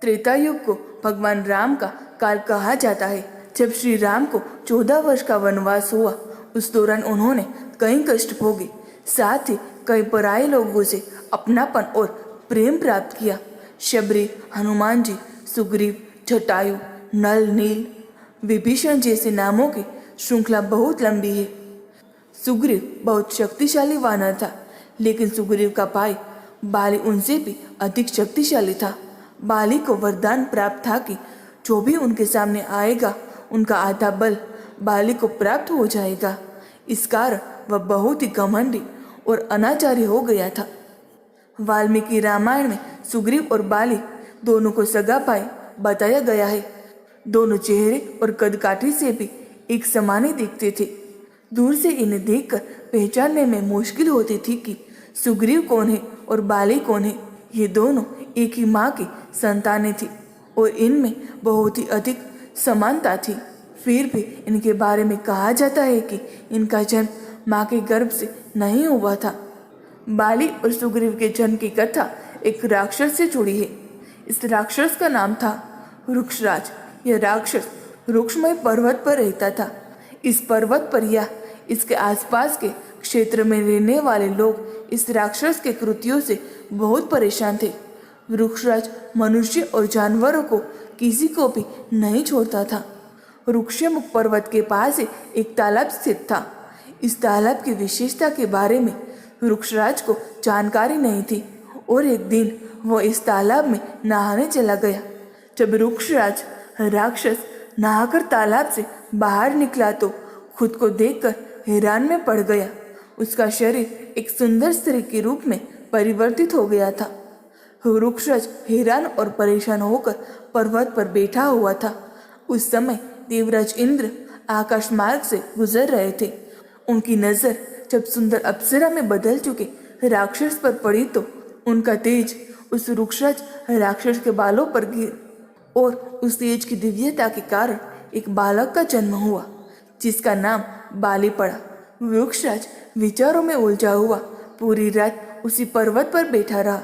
त्रेता युग को भगवान राम का काल कहा जाता है। जब श्री राम को 14 वर्ष का वनवास हुआ, उस दौरान उन्होंने कई कष्ट भोगे, साथ ही कई पराये लोगों से अपनापन और प्रेम प्राप्त किया। शबरी, हनुमान जी, सुग्रीव, जटायु, नल, नील, विभीषण जैसे नामों की श्रृंखला बहुत लंबी है। सुग्रीव बहुत शक्तिशाली वानर था, लेकिन सुग्रीव का भाई बाली उनसे भी अधिक शक्तिशाली था। बाली को वरदान प्राप्त था कि जो भी उनके सामने आएगा, उनका आधा बल बाली को प्राप्त हो जाएगा। इस कारण वह बहुत ही घमंडी और अनाचारी हो गया था। वाल्मीकि रामायण में सुग्रीव और बाली दोनों को सगा भाई बताया गया है। दोनों चेहरे और कदकाठी से भी एक समान ही दिखते थे। दूर से इन्हें देखकर पहचानने में मुश्किल होती थी कि सुग्रीव कौन है और बाली कौन है। ये दोनों एक ही माँ की संतानें थी और इनमें बहुत ही अधिक समानता थी। फिर भी इनके बारे में कहा जाता है कि इनका जन्म माँ के गर्भ से नहीं हुआ था। बाली और सुग्रीव के जन्म की कथा एक राक्षस से जुड़ी है। इस राक्षस का नाम था वृक्षराज। यह राक्षस वृक्षमय पर्वत पर रहता था। इस पर्वत पर या इसके आसपास के क्षेत्र में रहने वाले लोग इस राक्षस के कृत्यों से बहुत परेशान थे। वृक्षराज मनुष्य और जानवरों को किसी को भी नहीं छोड़ता था। वृक्षमुख पर्वत के पास एक तालाब स्थित था। इस तालाब की विशेषता के बारे में वृक्षराज को जानकारी नहीं थी और एक दिन वह इस तालाब में नहाने चला गया। जब वृक्षराज राक्षस नहाकर तालाब से बाहर निकला तो खुद को देखकर हैरान में पड़ गया। उसका शरीर एक सुंदर स्त्री के रूप में परिवर्तित हो गया था। वृक्षराज हैरान और परेशान होकर पर्वत पर बैठा हुआ था। उस समय देवराज इंद्र आकाश मार्ग से गुजर रहे थे। उनकी नजर जब सुंदर अप्सरा में बदल चुके राक्षस पर पड़ी तो उनका तेज उस वृक्षराज राक्षस के बालों पर गिर और उस तेज की दिव्यता के कारण एक बालक का जन्म हुआ, जिसका नाम बाली पड़ा। वृक्षराज विचारों में उलझा हुआ पूरी रात उसी पर्वत पर बैठा रहा।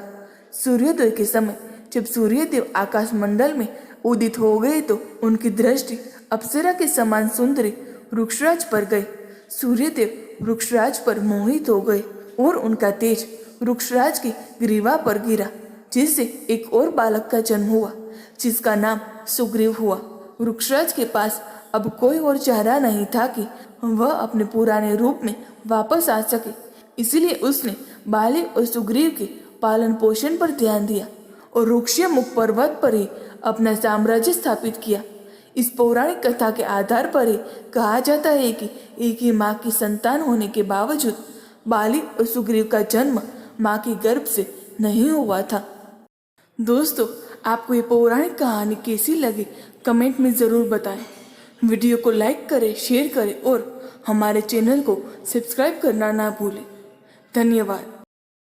सूर्योदय के समय जब सूर्यदेव आकाश मंडल में उदित हो गए तो उनकी दृष्टि अप्सरा के समान सुंदरी वृक्षराज पर गई। सूर्यदेव वृक्षराज पर मोहित हो गए और उनका तेज वृक्षराज की ग्रीवा पर गिरा, जिससे एक और बालक का जन्म हुआ, जिसका नाम सुग्रीव हुआ। वृक्षराज के पास अब कोई और चारा नहीं था कि वह अपने पुराने रूप में वापस आ सके। इसलिए उसने बाली और सुग्रीव के पालन पोषण पर ध्यान दिया और वृक्षमुख पर्वत पर ही अपना साम्राज्य स्थापित किया। इस पौराणिक कथा के आधार पर ही कहा जाता है कि एक ही माँ की संतान होने के बावजूद बाली और सुग्रीव का जन्म माँ के गर्भ से नहीं हुआ था। दोस्तों, आपको ये पौराणिक कहानी कैसी लगी कमेंट में ज़रूर बताएं। वीडियो को लाइक करें, शेयर करें और हमारे चैनल को सब्सक्राइब करना ना भूलें। धन्यवाद।